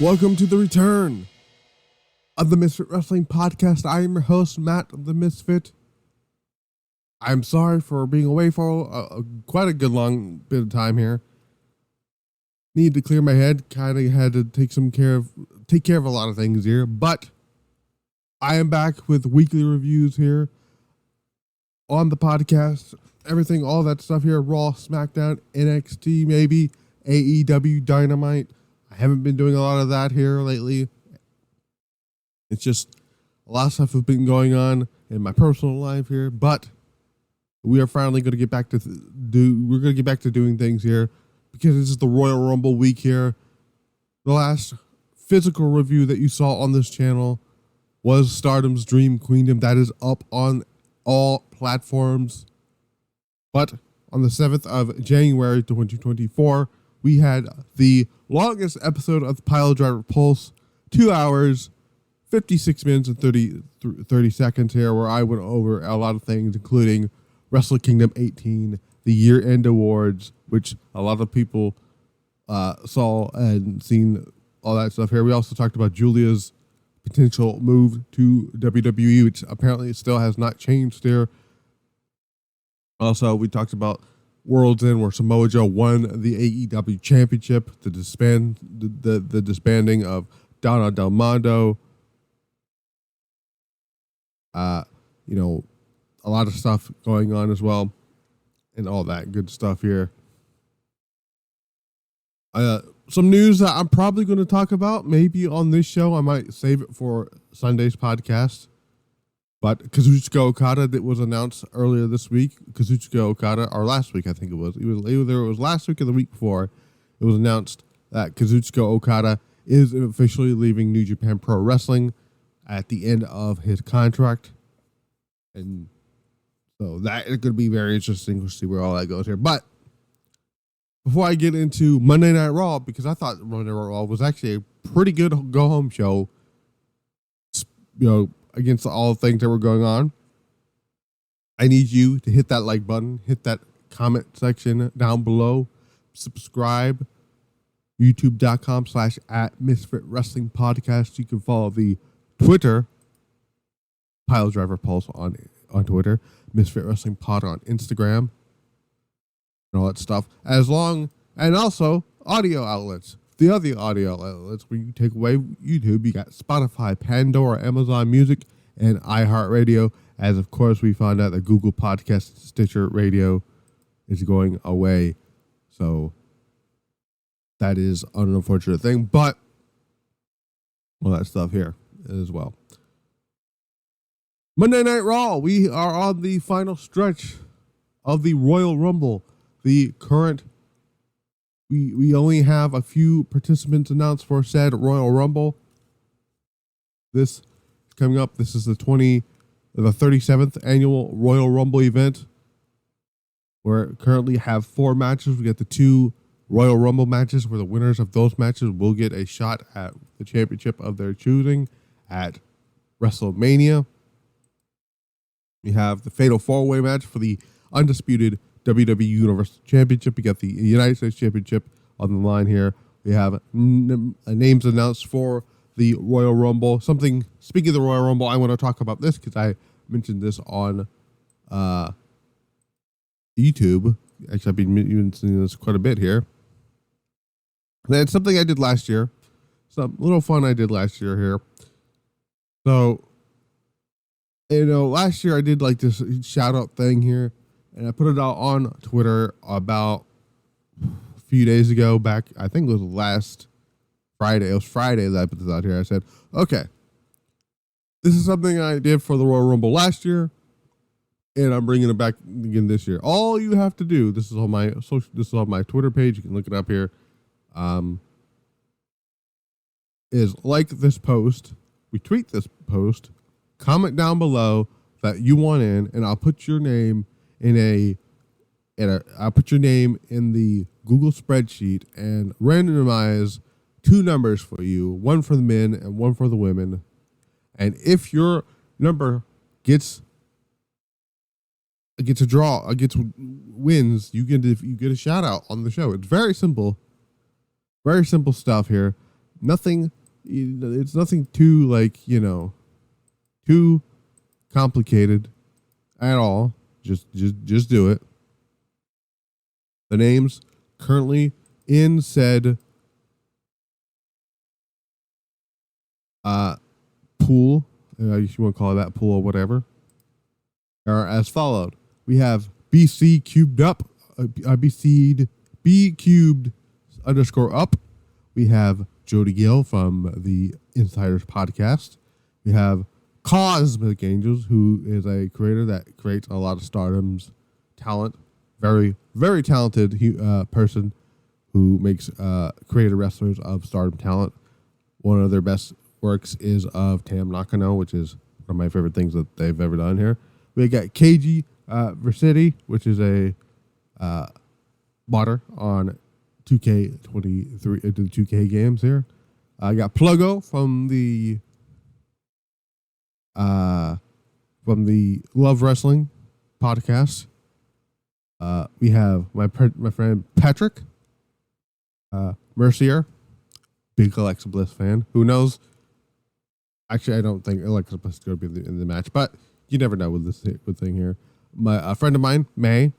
Welcome to the return of the Misfit Wrestling Podcast. I am your host, Matt the Misfit. I'm sorry for being away for quite a good long bit of time here. Need to clear my head. Kind of had to take care of a lot of things here, but I am back with weekly reviews here on the podcast. Everything, all that stuff here: Raw, SmackDown, NXT, maybe AEW, Dynamite. I haven't been doing a lot of that here lately. It's just a lot of stuff has been going on in my personal life here, but we are finally going to get back to doing things here because this is the Royal Rumble week here. The last physical review that you saw on this channel was Stardom's Dream Queendom. That is up on all platforms. But on the 7th of January 2024, we had the longest episode of the Pile Driver Pulse, 2 hours, 56 minutes and 30 seconds here, where I went over a lot of things, including Wrestle Kingdom 18, the year-end awards, which a lot of people saw and seen all that stuff here. We also talked about Julia's potential move to WWE, which apparently still has not changed there. Also, we talked about World's End, where Samoa Joe won the AEW Championship, the disbanding of Donna Del Mondo. A lot of stuff going on as well, and all that good stuff here. Some news that I'm probably going to talk about, maybe on this show. I might save it for Sunday's podcast. But Kazuchika Okada, that was announced earlier this week. Kazuchika Okada, or last week, I think it was. Either it was last week or the week before. It was announced that Kazuchika Okada is officially leaving New Japan Pro Wrestling at the end of his contract. And so that is going to be very interesting to see where all that goes here. But before I get into Monday Night Raw, because I thought Monday Night Raw was actually a pretty good go-home show, against all the things that were going on, I need you to hit that like button, hit that comment section down below, subscribe, youtube.com/@Misfit Wrestling Podcast. You can follow the Twitter, Pile Driver Pulse on Twitter, Misfit Wrestling Pod on Instagram, and all that stuff. And also audio outlets. The other audio outlets where you take away YouTube, you got Spotify, Pandora, Amazon Music, and iHeartRadio. As of course, we found out that Google Podcast, Stitcher Radio is going away. So that is an unfortunate thing, but all that stuff here as well. Monday Night Raw. We are on the final stretch of the Royal Rumble. The current We only have a few participants announced for said Royal Rumble. This is coming up. This is the 37th annual Royal Rumble event. We currently have 4 matches. We got the 2 Royal Rumble matches, where the winners of those matches will get a shot at the championship of their choosing at WrestleMania. We have the Fatal 4-Way match for the undisputed WWE Universal Championship. We got the United States Championship on the line here. We have names announced for the Royal Rumble. Speaking of the Royal Rumble, I want to talk about this because I mentioned this on YouTube. Actually, I've been seeing this quite a bit here. And it's something I did last year. Some little fun I did last year here. So, last year I did like this shout out thing here. And I put it out on Twitter about a few days ago back. I think it was last Friday. It was Friday that I put this out here. I said, okay, this is something I did for the Royal Rumble last year, and I'm bringing it back again this year. All you have to do, this is on my Twitter page. You can look it up here. Is like this post, retweet this post, comment down below that you want in, and I'll put your name I'll put your name in the Google spreadsheet and randomize 2 numbers for you, one for the men and one for the women. And if your number gets wins, you get a shout out on the show. It's very simple stuff here. Nothing. It's nothing too too complicated at all. Just do it. The names currently in said pool, if you want to call it that pool or whatever, are as followed. We have BC cubed up, B cubed _ up. We have Jody Gill from the Insiders podcast. We have Cosmic Angels, who is a creator that creates a lot of Stardom's talent. Very, very talented person who makes creative wrestlers of Stardom talent. One of their best works is of Tam Nakano, which is one of my favorite things that they've ever done here. We got KG Versity, which is a modder on 2K23, the 2K games here. I got Pluggo from the Love Wrestling podcast. We have my friend Patrick Mercier, big Alexa Bliss fan. Who knows? Actually, I don't think Alexa Bliss is going to be in the match, but you never know with this thing here. A friend of mine, May,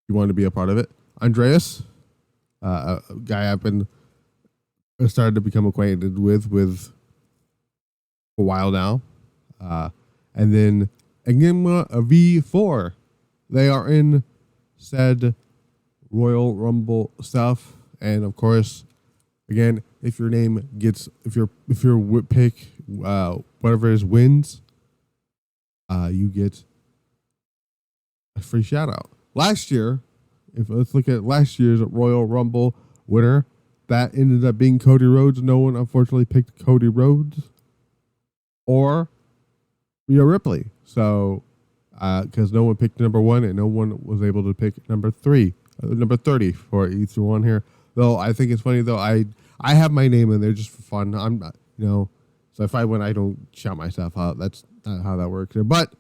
you want to be a part of it. Andreas, a guy I've been started to become acquainted with a while now. And then Enigma V4. They are in said Royal Rumble stuff. And of course, again, if your name gets, if your pick, whatever it is, wins, you get a free shout out. Last year, let's look at last year's Royal Rumble winner. That ended up being Cody Rhodes. No one, unfortunately, picked Cody Rhodes or Rhea Ripley. So, because no one picked number 1 and no one was able to pick number 30 for each one here. Though I think it's funny though. I have my name in there just for fun. I'm not, so if I win, I don't shout myself out. That's not how that works. But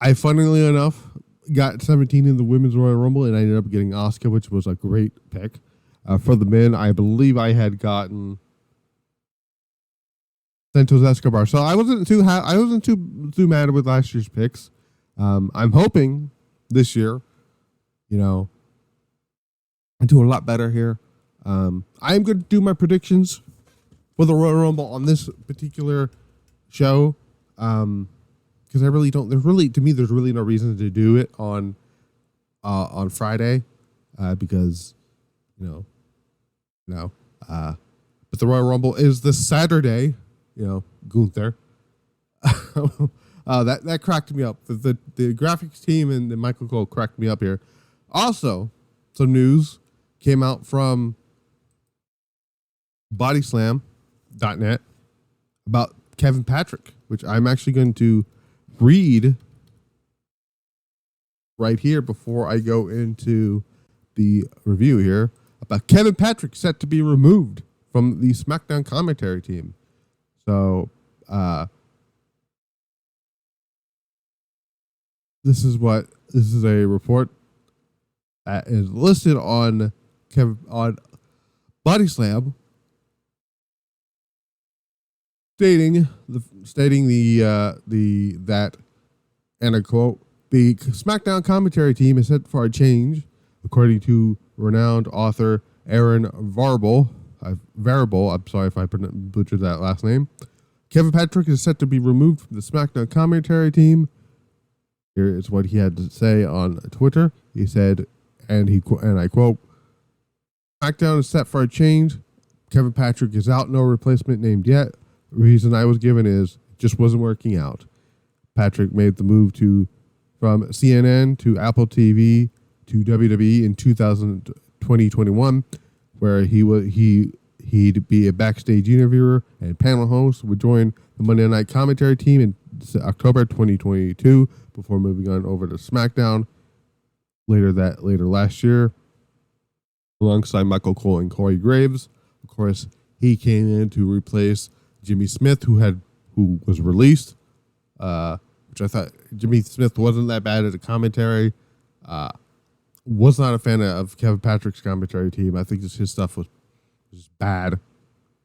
I, funnily enough, got 17 in the Women's Royal Rumble, and I ended up getting Asuka, which was a great pick. For the men, I believe I had gotten Santos Escobar, so I wasn't too mad with last year's picks. I'm hoping this year, I do a lot better here. I'm going to do my predictions for the Royal Rumble on this particular show. Because I really don't. There's really no reason to do it on Friday, because but the Royal Rumble is this Saturday. Gunther. That cracked me up. The graphics team and Michael Cole cracked me up here. Also, some news came out from Bodyslam.net about Kevin Patrick, which I'm actually going to read right here before I go into the review here about Kevin Patrick set to be removed from the SmackDown commentary team. So, this is a report that is listed on Body Slam, stating that, and I quote, the SmackDown commentary team is set for a change, according to renowned author Aaron Varible. I'm sorry if I butchered that last name. Kevin Patrick is set to be removed from the SmackDown commentary team. Here is what he had to say on Twitter. He said, and I quote, SmackDown is set for a change. Kevin Patrick is out, no replacement named yet. The reason I was given is it just wasn't working out. Patrick made the move from CNN to Apple TV to WWE in 2020-21, where he'd be a backstage interviewer and panel host, would join the Monday Night Commentary team in October 2022 before moving on over to SmackDown later last year, alongside Michael Cole and Corey Graves. Of course, he came in to replace Jimmy Smith, who was released, which I thought Jimmy Smith wasn't that bad at a commentary. was not a fan of Kevin Patrick's commentary team. I think just his stuff was bad.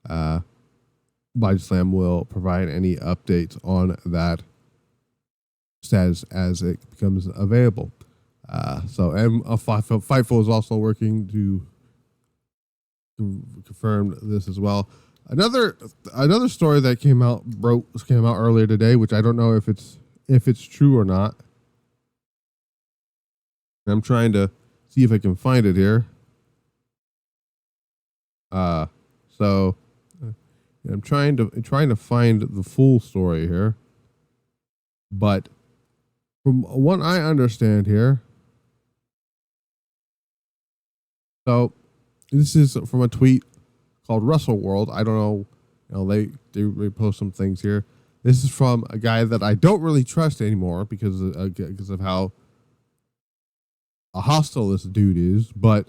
Body Slam will provide any updates on that status as it becomes available. And Fightful is also working to confirm this as well. Another story that came out earlier today, which I don't know if it's true or not. I'm trying to see if I can find it here. So I'm trying to find the full story here. But from what I understand here, so this is from a tweet called Wrestle World. I don't know, they post some things here. This is from a guy that I don't really trust anymore because of how hostile this dude is. But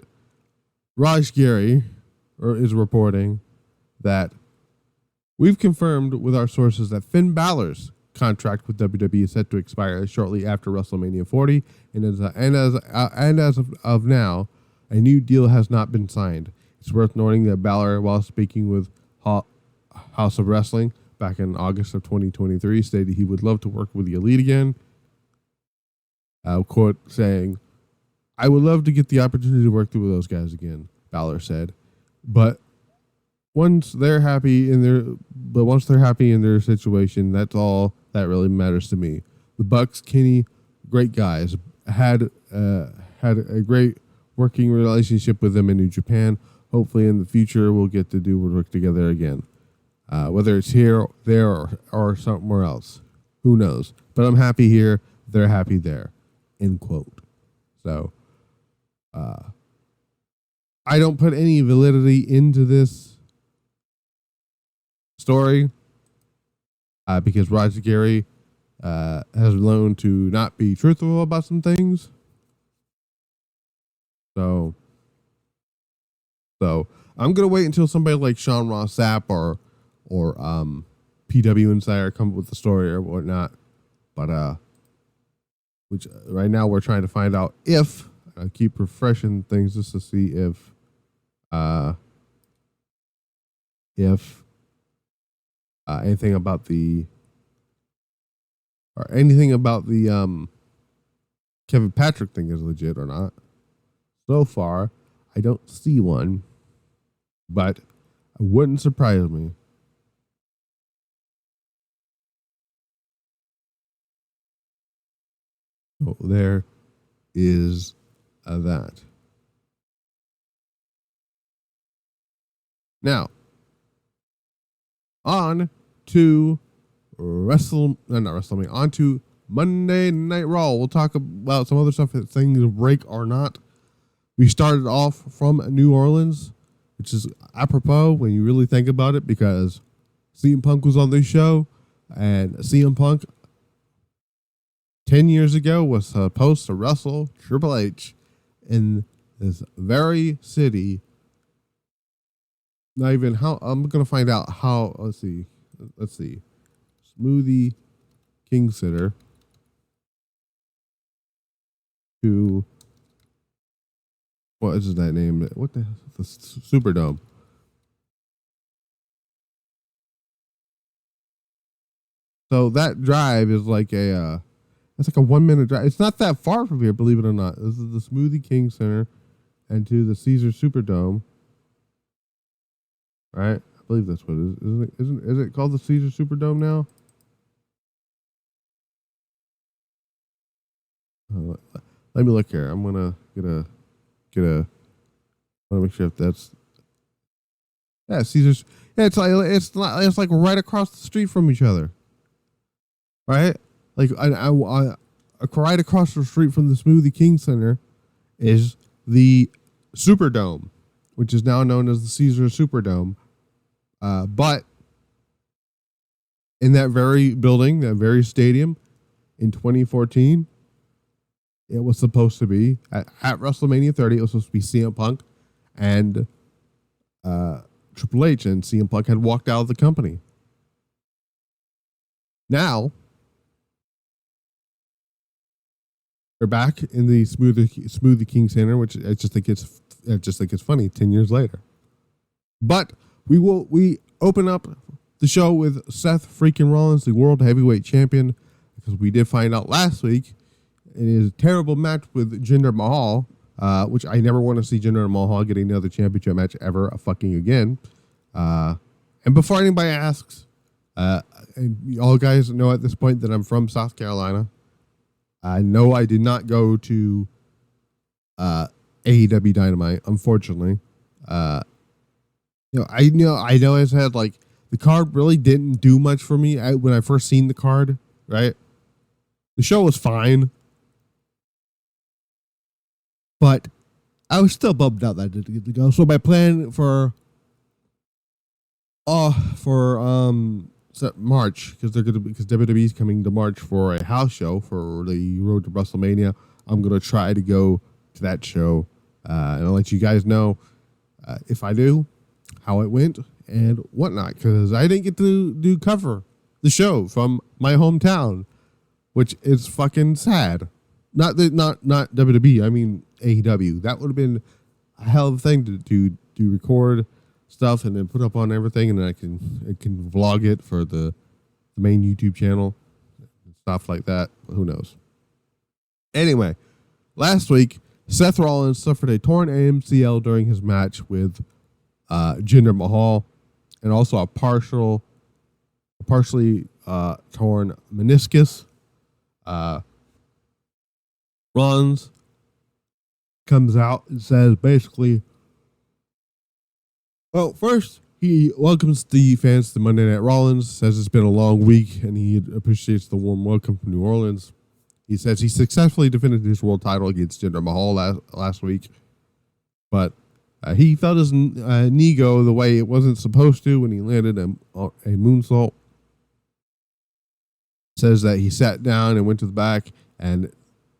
Raj Giri is reporting that we've confirmed with our sources that Finn Balor's contract with WWE is set to expire shortly after WrestleMania 40, and as of now, a new deal has not been signed. It's worth noting that Balor, while speaking with House of Wrestling back in August of 2023, stated he would love to work with the Elite again. Quote saying, "I would love to get the opportunity to work with those guys again," Balor said. But once they're happy in their situation, that's all that really matters to me. The Bucks, Kenny, great guys, had a great working relationship with them in New Japan. Hopefully, in the future, we'll get to do work together again. Whether it's here, there, or somewhere else, who knows? But I'm happy here. They're happy there. End quote. So, I don't put any validity into this story because Roger Gary has learned to not be truthful about some things. So I'm gonna wait until somebody like Sean Ross Sapp or PW Insider come up with the story or whatnot. But which right now we're trying to find out if I keep refreshing things just to see if anything about the Kevin Patrick thing is legit or not. So far, I don't see one, but it wouldn't surprise me. So there is that. Now, on to on to Monday Night Raw. We'll talk about some other stuff if things break or not. We started off from New Orleans, which is apropos when you really think about it, because CM Punk was on this show, and CM Punk 10 years ago was supposed to wrestle Triple H in this very city. Not even how, I'm going to find out how, let's see. Smoothie King Center to, what is that name? What the Superdome. So that drive is like it's like a 1 minute drive. It's not that far from here, believe it or not. This is the Smoothie King Center and to the Caesar Superdome. Right? I believe that's what it is. Is it called the Caesar Superdome now? Let me look here. I'm gonna get a. I want to make sure if that's. Yeah, Caesar's. Yeah, it's like right across the street from each other. Right? Like I right across the street from the Smoothie King Center is the Superdome, which is now known as the Caesar Superdome. But in that very building, that very stadium, in 2014, it was supposed to be at WrestleMania 30. It was supposed to be CM Punk and Triple H, and CM Punk had walked out of the company. Now, They're back in the Smoothie King Center, which I just think it's funny 10 years later. But we open up the show with Seth freaking Rollins, the World Heavyweight Champion, because we did find out last week in his terrible match with Jinder Mahal, which I never want to see Jinder Mahal get another championship match ever fucking again. And before anybody asks, all guys know at this point that I'm from South Carolina. No, I did not go to AEW Dynamite, unfortunately. I know I said like the card really didn't do much for me when I first seen the card, right? The show was fine, but I was still bummed out that I didn't get to go. So my plan for March, because WWE's coming to March for a house show for the Road to WrestleMania. I'm gonna try to go to that show, and I'll let you guys know if I do, how it went and whatnot. Because I didn't get to cover the show from my hometown, which is fucking sad. Not WWE. I mean AEW. That would have been a hell of a thing to record stuff and then put up on everything, and then I can vlog it for the main YouTube channel and stuff like that. Who knows? Anyway, last week Seth Rollins suffered a torn AMCL during his match with Jinder Mahal, and also a partially torn meniscus. Rollins comes out and says basically, well, first, he welcomes the fans to Monday Night Rollins, says it's been a long week, and he appreciates the warm welcome from New Orleans. He says he successfully defended his world title against Jinder Mahal last week, but he felt his knee go the way it wasn't supposed to when he landed a moonsault. Says that he sat down and went to the back, and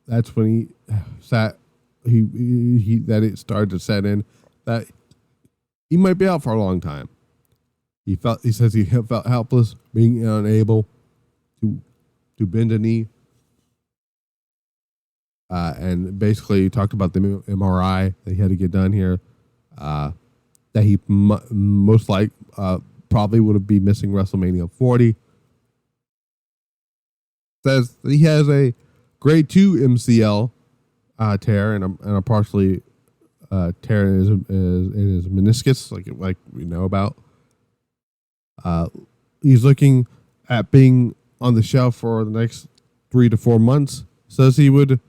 that's when he that it started to set in that he might be out for a long time. He says he felt helpless, being unable to bend a knee. And basically talked about the MRI that he had to get done here. That he most likely probably would be missing WrestleMania 40. Says that he has a grade 2 MCL tear and a partially tear in his meniscus, like we know about. He's looking at being on the shelf for the next 3 to 4 months. Says he would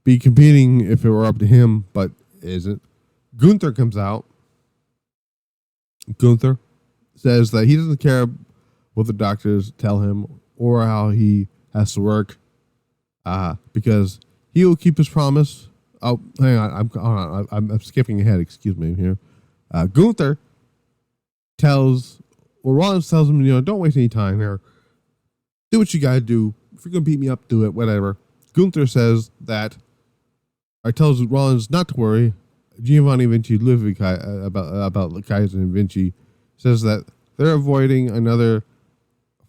be competing if it were up to him, but isn't. Gunther comes out. Gunther says that he doesn't care what the doctors tell him or how he has to work, because he will keep his promise. Oh, hang on. I'm skipping ahead. Excuse me here. Gunther Rollins tells him, don't waste any time here. Do what you got to do. If you're going to beat me up, do it, whatever. Gunther says that, or tells Rollins not to worry. Giovanni Vinci about Kaiser and Vinci says that they're avoiding another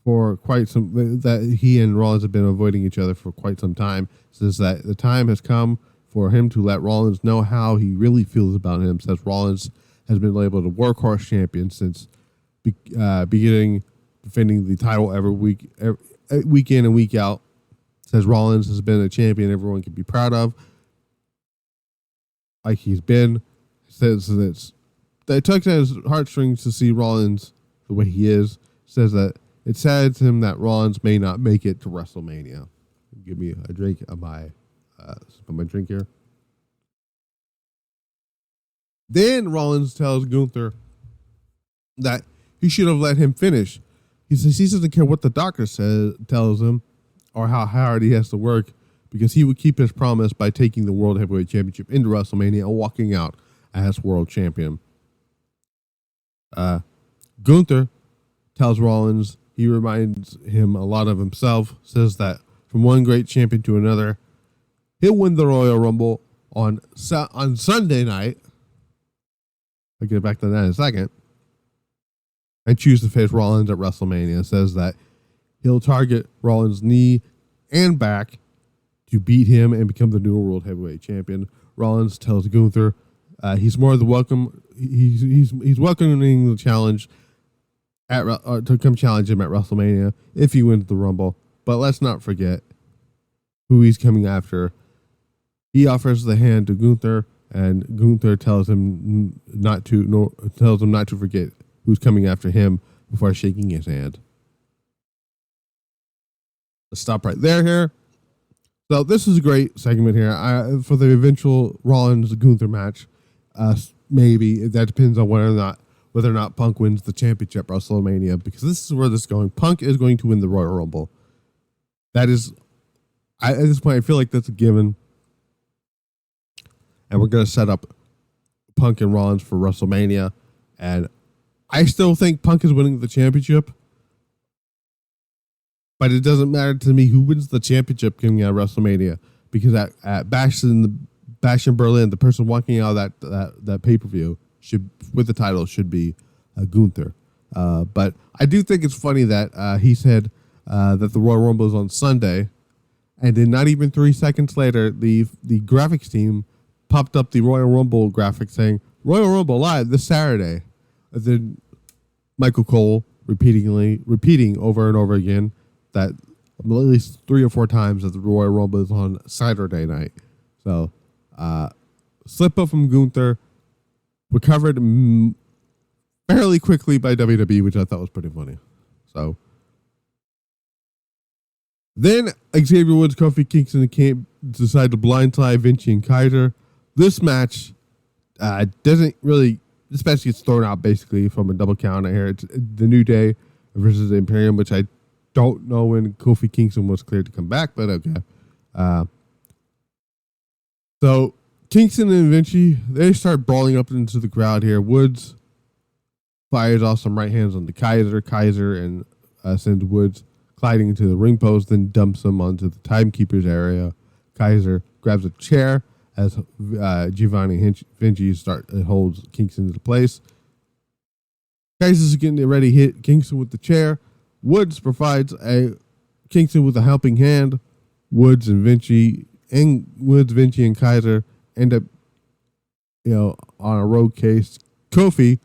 for quite some, that he and Rollins have been avoiding each other for quite some time. Says that the time has come for him to let Rollins know how he really feels about him. Says Rollins has been labeled a workhorse champion since beginning defending the title every week in and week out. Says Rollins has been a champion everyone can be proud of, like he's been. Says that it tugs at his heartstrings to see Rollins the way he is. Says that it saddens him that Rollins may not make it to WrestleMania. Give me a drink of my drink here. Then Rollins tells Gunther that he should have let him finish. He says he doesn't care what the doctor tells him or how hard he has to work, because he would keep his promise by taking the World Heavyweight Championship into WrestleMania and walking out as world champion. Gunther tells Rollins he reminds him a lot of himself, says that from one great champion to another, he'll win the Royal Rumble on Sunday night. I'll get back to that in a second. And choose to face Rollins at WrestleMania. Says that he'll target Rollins' knee and back to beat him and become the new World Heavyweight Champion. Rollins tells Gunther he's more than welcome. He's welcoming the challenge to come challenge him at WrestleMania if he wins the Rumble. But let's not forget who he's coming after. He offers the hand to Gunther, and Gunther tells him not to forget who's coming after him before shaking his hand. Let's stop right there here. So this is a great segment here for the eventual Rollins-Gunther match. Maybe that depends on whether or not Punk wins the championship at WrestleMania, because this is where this is going. Punk is going to win the Royal Rumble. That is, at this point, I feel like that's a given. And we're going to set up Punk and Rollins for WrestleMania. And I still think Punk is winning the championship. But it doesn't matter to me who wins the championship coming out of WrestleMania, because at Bash in Berlin, the person walking out of that pay-per-view with the title should be Gunther. But I do think it's funny that he said that the Royal Rumble is on Sunday, and then not even 3 seconds later, the graphics team popped up the Royal Rumble graphic saying Royal Rumble live this Saturday. And then Michael Cole repeating over and over again that at least 3 or 4 times that the Royal Rumble is on Saturday night. So, slip up from Gunther, recovered fairly quickly by WWE, which I thought was pretty funny. So, then Xavier Woods, Kofi Kingston came decide to blindside Vinci and Kaiser. This match doesn't really, this match gets thrown out basically from a double count here. It's the New Day versus the Imperium, which I don't know when Kofi Kingston was cleared to come back, but okay. So Kingston and Vinci, they start brawling up into the crowd here. Woods fires off some right hands on the Kaiser and sends Woods gliding into the ring post, then dumps him onto the timekeeper's area. Kaiser grabs a chair as Giovanni Vinci holds Kingston into place. Kaiser's getting ready to hit Kingston with the chair. Woods provides Kingston with a helping hand. Woods, Vinci, and Kaiser end up, on a road case. Kofi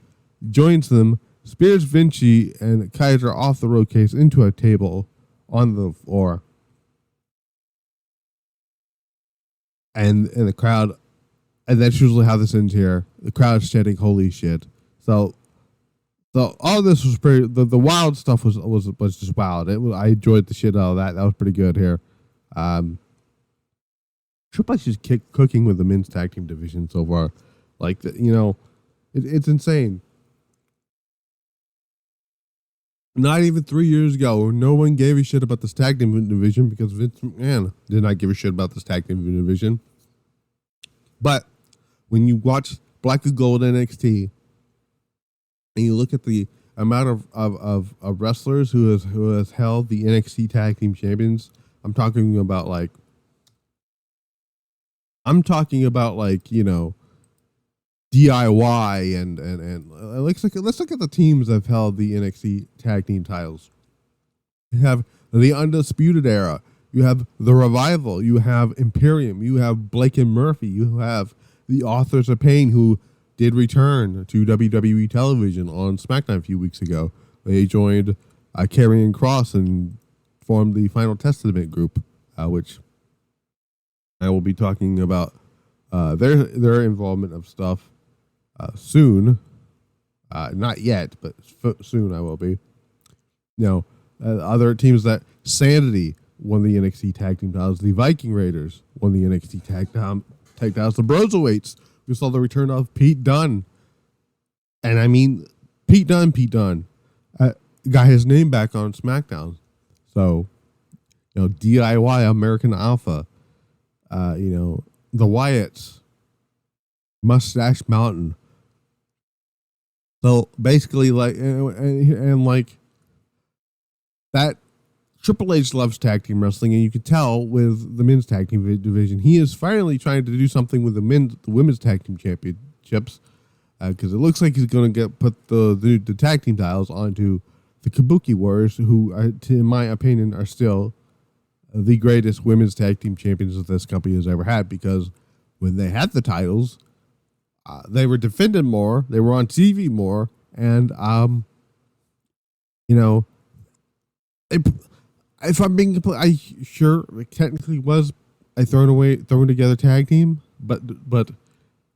joins them, spears Vinci and Kaiser off the road case into a table on the floor. And the crowd, and that's usually how this ends here. The crowd's chanting, "Holy shit!" So all this was pretty. The wild stuff was just wild. I enjoyed the shit out of that. That was pretty good here. Triple H is cooking with the men's tag team division so far. It's insane. Not even 3 years ago, no one gave a shit about this tag team division because Vince McMahon did not give a shit about this tag team division. But when you watch Black and Gold NXT and you look at the amount of wrestlers who has held the NXT tag team champions, I'm talking about DIY and let's look at the teams that have held the NXT tag team titles. You have the Undisputed Era. You have the Revival. You have Imperium. You have Blake and Murphy. You have the Authors of Pain, who did return to WWE television on SmackDown a few weeks ago. They joined Karrion Kross and formed the Final Testament group, which I will be talking about their involvement of stuff soon. Not yet, but soon I will be. Other teams that Sanity won the NXT tag team titles. The Viking Raiders won the NXT tag titles. The Broserweights, we saw the return of Pete Dunne. And I mean, Pete Dunne got his name back on SmackDown. So, DIY American Alpha, the Wyatts, Mustache Mountain. So basically, that Triple H loves tag team wrestling, and you can tell with the men's tag team division, he is finally trying to do something with the women's tag team championships, because it looks like he's going to put the tag team titles onto the Kabuki Warriors, who, in my opinion, are still the greatest women's tag team champions that this company has ever had, because when they had the titles, they were defended more, they were on TV more, and you know, if I'm being complete, it technically was a thrown together tag team, but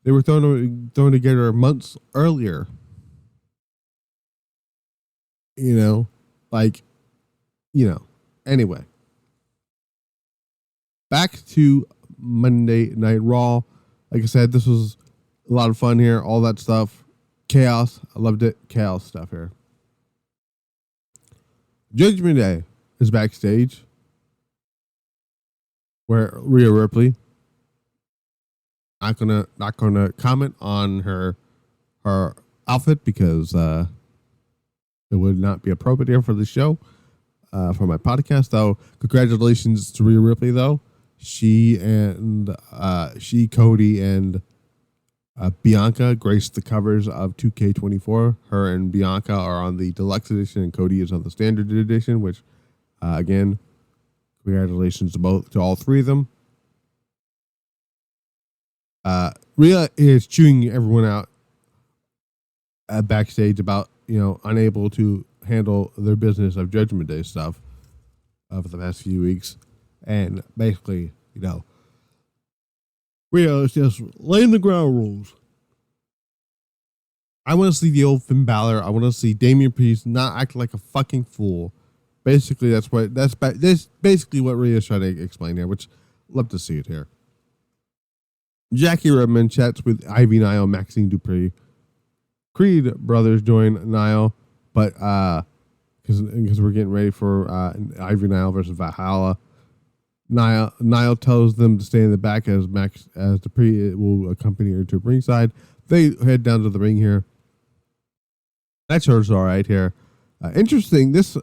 they were thrown together months earlier. Anyway, back to Monday Night Raw. Like I said, this was a lot of fun here. All that stuff, chaos. I loved it. Chaos stuff here. Judgment Day is backstage, where Rhea Ripley, not gonna comment on her outfit because it would not be appropriate here for the show, for my podcast. Though, congratulations to Rhea Ripley. Though she, Cody, and Bianca graced the covers of 2K24. Her and Bianca are on the deluxe edition, and Cody is on the standard edition. Which, again, congratulations to all three of them. Rhea is chewing everyone out backstage about unable to handle their business of Judgment Day stuff for the past few weeks, and basically, Rhea is just laying the ground rules. I want to see the old Finn Balor. I want to see Damian Priest not act like a fucking fool. Basically, that's basically what Rhea is trying to explain here, which I'd love to see it here. Jackie Redmond chats with Ivy Nile, Maxine Dupree. Creed brothers join Nile, but because we're getting ready for Ivy Nile versus Valhalla. Nile tells them to stay in the back as Dupree will accompany her to ringside. They head down to the ring here. That show's all right here. Interesting. This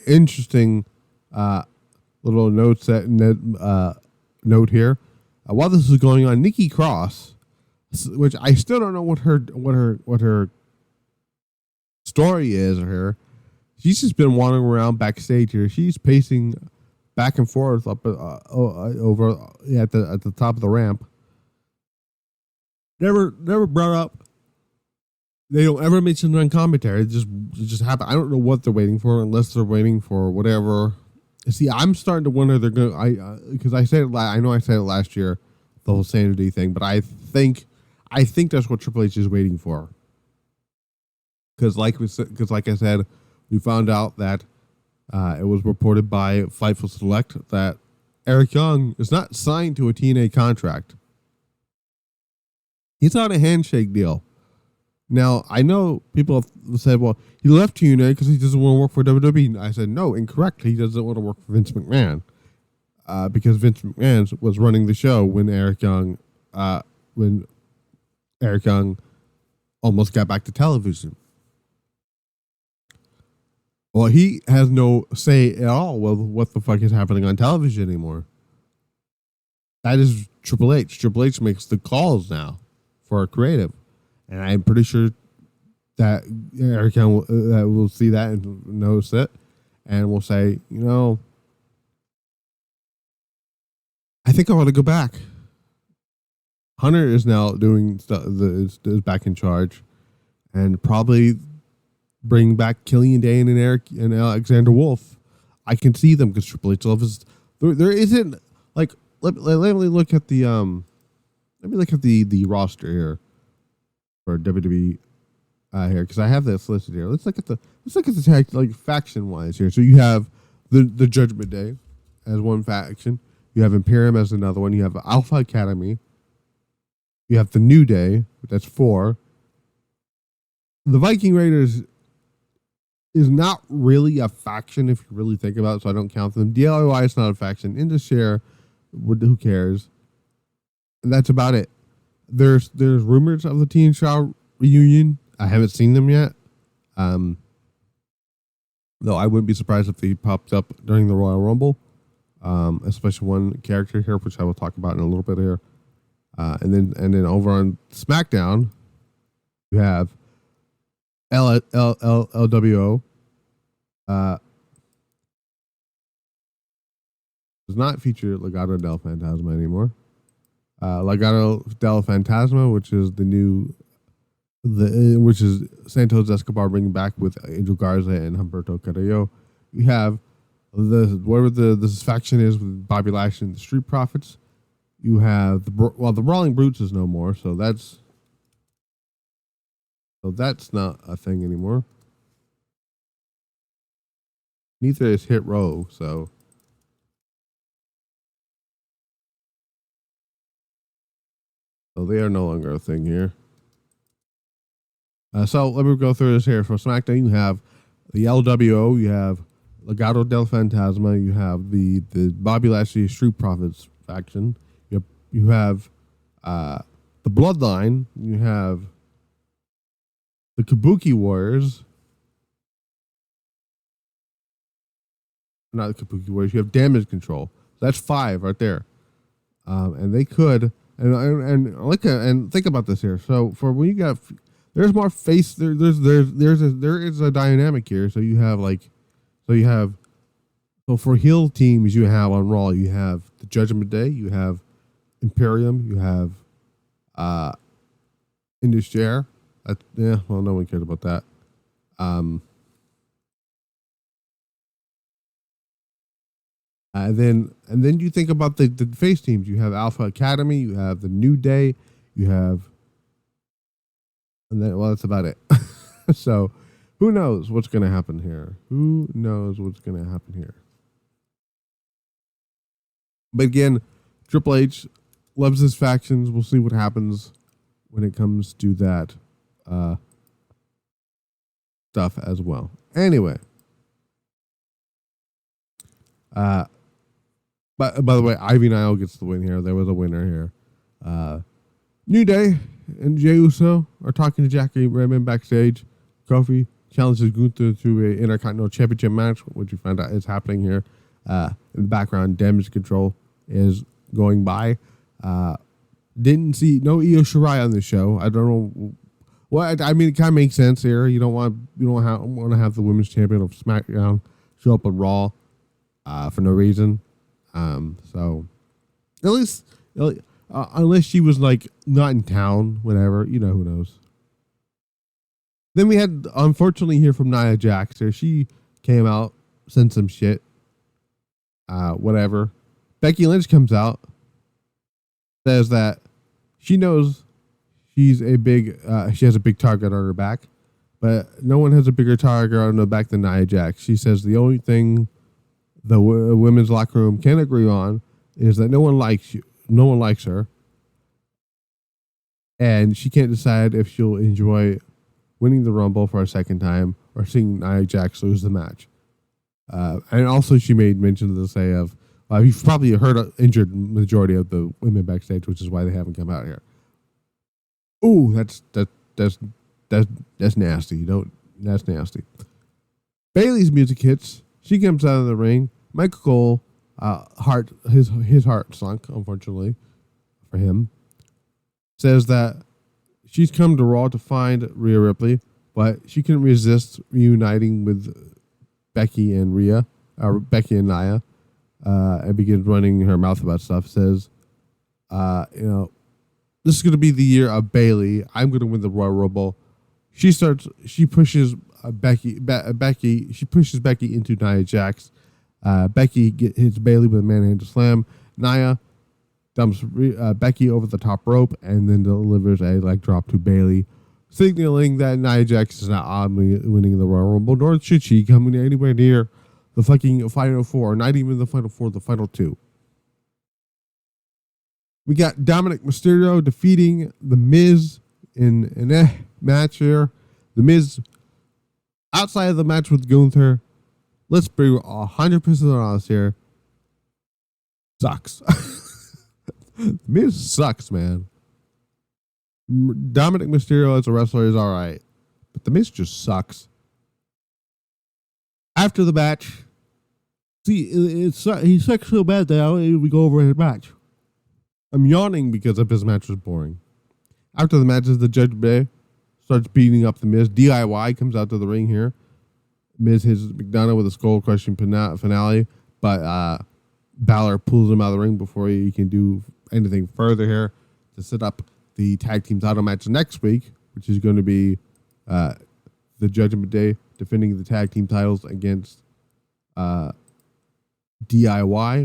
interesting little note here. While this is going on, Nikki Cross, which I still don't know what her story is here. She's just been wandering around backstage here. She's pacing back and forth up over at the top of the ramp. Never brought up. They don't ever mention it on commentary. It just happened. I don't know what they're waiting for, unless they're waiting for whatever. See, I'm starting to wonder they're going. Because I said it. I know I said it last year, the whole sanity thing. But I think that's what Triple H is waiting for. Because like I said, we found out that it was reported by Fightful Select that Eric Young is not signed to a TNA contract. He's on a handshake deal. Now, I know people have said, well, he left TNA because he doesn't want to work for WWE. I said, no, incorrect. He doesn't want to work for Vince McMahon. Because Vince McMahon was running the show when Eric Young almost got back to television. Well, he has no say at all with what the fuck is happening on television anymore. That is Triple H. Triple H makes the calls now for creative. And I'm pretty sure that Eric Young will see that and notice it. And will say, I think I want to go back. Hunter is now doing stuff, is back in charge. And probably bring back Killian Dane and Eric and Alexander Wolf. I can see them because Triple H loves. There isn't like let me look at the roster here for WWE here, because I have this listed here. Let's look at the tag, like, faction wise here. So you have the Judgment Day as one faction. You have Imperium as another one. You have Alpha Academy. You have the New Day. That's 4. The Viking Raiders is not really a faction if you really think about it, so I don't count them. DIY is not a faction. Indus-Share, who cares? And that's about it. There's rumors of the Teen Shaw reunion. I haven't seen them yet. Though I wouldn't be surprised if they popped up during the Royal Rumble. Especially one character here, which I will talk about in a little bit here. And then over on SmackDown, you have LWO. does not feature Legado del Fantasma anymore. Legado del Fantasma, which is which is Santos Escobar bringing back with Angel Garza and Humberto Carrillo. We have whatever this faction is with Bobby Lashley and the Street Profits. You have the Brawling Brutes is no more, so that's not a thing anymore. Neither is Hit Row, so they are no longer a thing here. So let me go through this here. For SmackDown, you have the LWO, you have Legado del Fantasma, you have the Bobby Lashley Street Profits faction, you have the Bloodline, you have the Kabuki Warriors, not the Kabuki Warriors, you have Damage Control. So that's 5 right there. And they could, and think about this here. So for when you got, there's more face, there is a dynamic here. So for heel teams you have on Raw, you have the Judgment Day, you have Imperium, you have Indus Sher. No one cares about that. And then you think about the face teams. You have Alpha Academy, you have the New Day, you have, and then that's about it. So who knows what's going to happen here? But again, Triple H loves his factions. We'll see what happens when it comes to that stuff as well. Anyway, but by the way, Ivy Nile gets the win here. There was a winner here. New Day and Jey Uso are talking to Jackie Redmond backstage. Kofi challenges Gunther to an Intercontinental Championship match, which we find out is happening here. In the background, Damage Control is going by. Didn't see no Io Shirai on the show. I don't know. Well, I mean, it kind of makes sense here. You don't want to have the women's champion of SmackDown show up on Raw for no reason. So at least unless she was like not in town, whatever, who knows. Then we had, unfortunately, hear from Nia Jax here. She came out, sent some shit. Whatever. Becky Lynch comes out, says that she knows she has a big target on her back, but no one has a bigger target on her back than Nia Jax. She says the only thing the women's locker room can agree on is that no one likes her, and she can't decide if she'll enjoy winning the Rumble for a second time or seeing Nia Jax lose the match. And also she made mention to say of, you've probably heard an injured majority of the women backstage, which is why they haven't come out here. Ooh, that's nasty. That's nasty. Bayley's music hits. She comes out of the ring. Michael Cole, his heart sunk, unfortunately for him, says that she's come to Raw to find Rhea Ripley, but she couldn't resist reuniting with Becky and Nia, and begins running her mouth about stuff. Says, this is going to be the year of Bayley. I'm going to win the Royal Rumble. She pushes Becky. She pushes Becky into Nia Jax. Becky hits Bayley with a manhandle slam. Nia dumps Becky over the top rope and then delivers a leg drop to Bayley, signaling that Nia Jax is not winning the Royal Rumble, nor should she come anywhere near the fucking Final Four, not even the Final Four, the Final Two. We got Dominic Mysterio defeating The Miz in a match here. The Miz, outside of the match with Gunther, let's be 100% honest here, sucks. The Miz sucks, man. Dominic Mysterio as a wrestler is all right, but The Miz just sucks. After the match, he sucks so bad that we go over his match. I'm yawning because of his match was boring. After the matches, the Judge Bay starts beating up The Miz. DIY comes out to the ring here. Miz hits McDonough with a skull-crushing finale, but Balor pulls him out of the ring before he can do anything further here to set up the tag team title match next week, which is going to be the Judgment Day defending the tag team titles against DIY,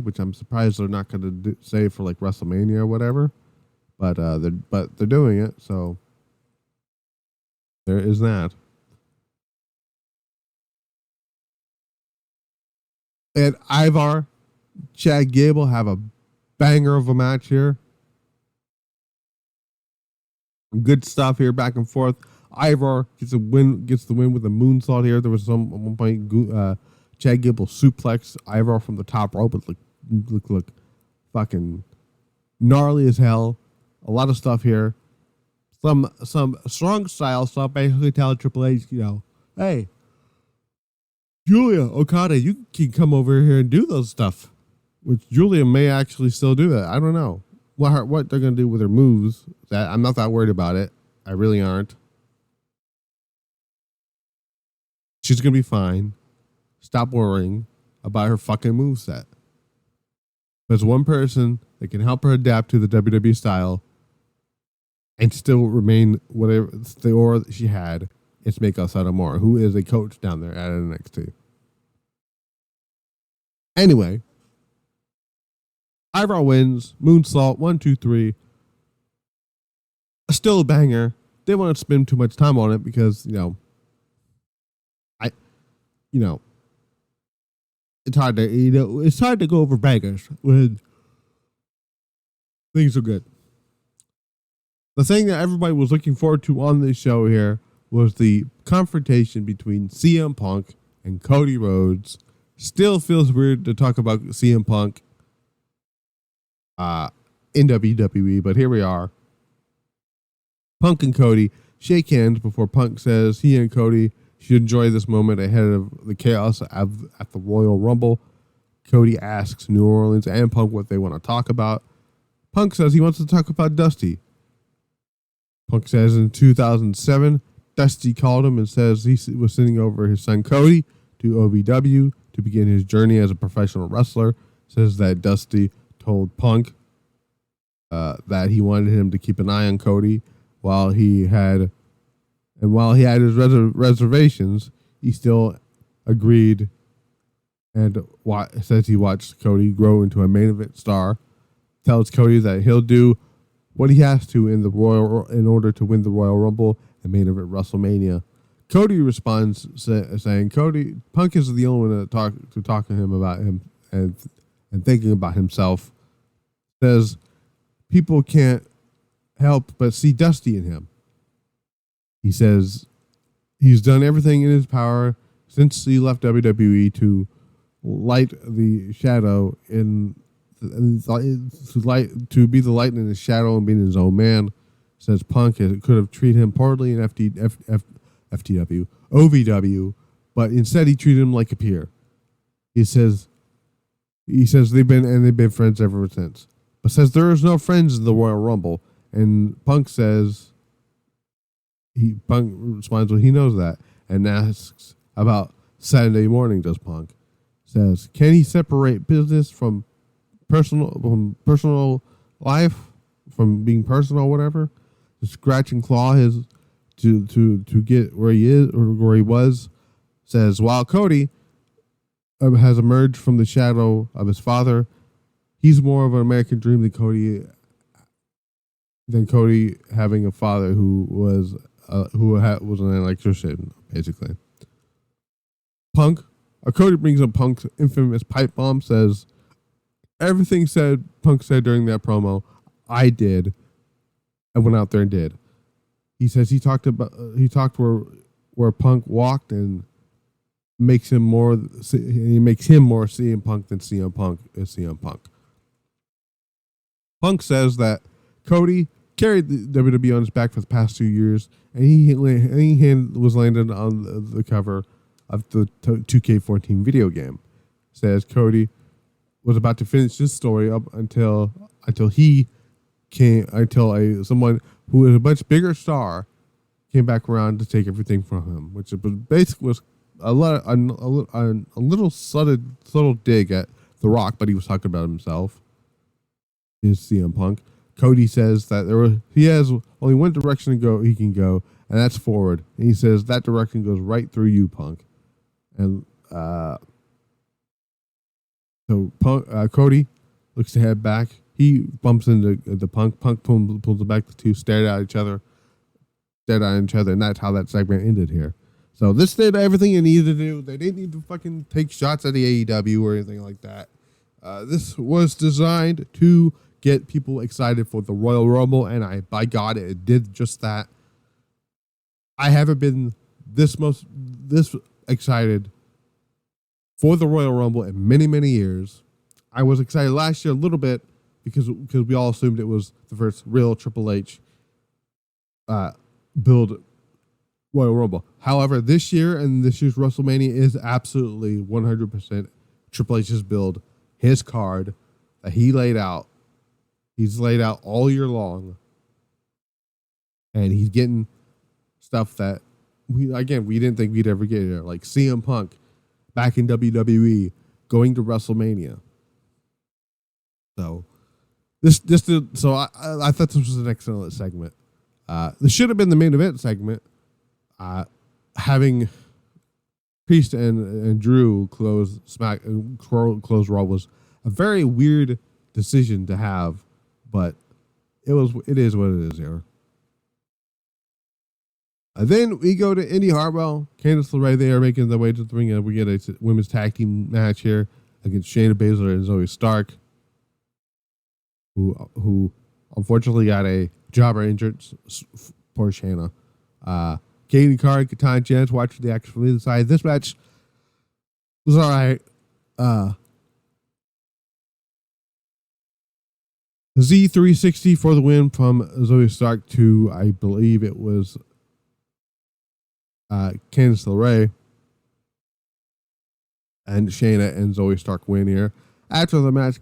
which I'm surprised they're not going to say for like WrestleMania or whatever, but they're doing it, so there is that. And Ivar, Chad Gable have a banger of a match here. Good stuff here, back and forth. Ivar gets the win with a moonsault here. There was some at one point Chad Gable suplex Ivar from the top rope. It look fucking gnarly as hell. A lot of stuff here. Some strong style stuff. Basically tell Triple H, hey, Julia Okada, you can come over here and do those stuff. Which Julia may actually still do that. I don't know what they're gonna do with her moves. That I'm not that worried about it. I really aren't. She's gonna be fine. Stop worrying about her fucking moveset. There's one person that can help her adapt to the WWE style and still remain whatever the aura that she had. It's Meiko Satomura, who is a coach down there at NXT. Anyway, Ivar wins. Moonsault, 1, 2, 3. Still a banger. Didn't want to spend too much time on it because, it's hard to go over bangers when things are good. The thing that everybody was looking forward to on this show here was the confrontation between CM Punk and Cody Rhodes. Still feels weird to talk about CM Punk in WWE, but here we are. Punk and Cody shake hands before Punk says he and Cody should enjoy this moment ahead of the chaos at the Royal Rumble. Cody asks New Orleans and Punk what they want to talk about. Punk says he wants to talk about Dusty. Punk says in 2007, Dusty called him and says he was sending over his son Cody to OVW to begin his journey as a professional wrestler. Says that Dusty told Punk that he wanted him to keep an eye on Cody while he had his reservations. He still agreed and says he watched Cody grow into a main event star. Tells Cody that he'll do what he has to in order to win the Royal Rumble and main event WrestleMania. Cody responds saying, Punk is the only one to talk to him about him and thinking about himself. Says people can't help but see Dusty in him. He says he's done everything in his power since he left WWE to light the shadow to be the light in his shadow and being his own man. Says Punk could have treated him poorly in OVW, but instead he treated him like a peer. He says they've been friends ever since. But says there is no friends in the Royal Rumble, and Punk responds, well, he knows that, and asks about Saturday morning. Does Punk says, can he separate business from personal life, from being personal or whatever? To scratch and claw to get where he is or where he was. Says while Cody has emerged from the shadow of his father, he's more of an American dream than Cody having a father who was an electrician, basically. Cody brings up Punk's infamous pipe bomb. Says everything Punk said during that promo, I did. I went out there and did. He says he talked where Punk walked and makes him more CM Punk than CM Punk is CM Punk. Punk says that Cody carried the WWE on his back for the past 2 years, and he was landed on the cover of the 2K14 video game. Says Cody was about to finish this story up until someone who is a much bigger star came back around to take everything from him, which was basically a little subtle dig at The Rock, but he was talking about himself. Is CM Punk. Cody says that he has only one direction to go. He can go, and that's forward. And he says that direction goes right through you, Punk. And so Cody looks to head back. He bumps into the Punk. Punk pulls it back. The two stare at each other, and that's how that segment ended here. So this did everything it needed to do. They didn't need to fucking take shots at the AEW or anything like that. This was designed to get people excited for the Royal Rumble, and by God, it did just that. I haven't been this excited for the Royal Rumble in many, many years. I was excited last year a little bit because we all assumed it was the first real Triple H build Royal Rumble. However, this year and this year's WrestleMania is absolutely 100% Triple H's build, his card that he laid out. He's laid out all year long, and he's getting stuff that we didn't think we'd ever get here, like CM Punk back in WWE going to WrestleMania. So I thought this was an excellent segment. This should have been the main event segment. Having Priest and Drew close Raw was a very weird decision to have, but it is what it is here. Then we go to Indy Hartwell, Candice LeRae. They are making their way to the ring, and we get a women's tag team match here against Shayna Baszler and Zoe Stark, who unfortunately got a jobber injured. Poor Shayna. Katie Card, Katana Chance watching the action from the inside. This match was all right. Z360 for the win from Zoe Stark to, I believe it was Candice LeRae. And Shayna and Zoe Stark win here. After the match,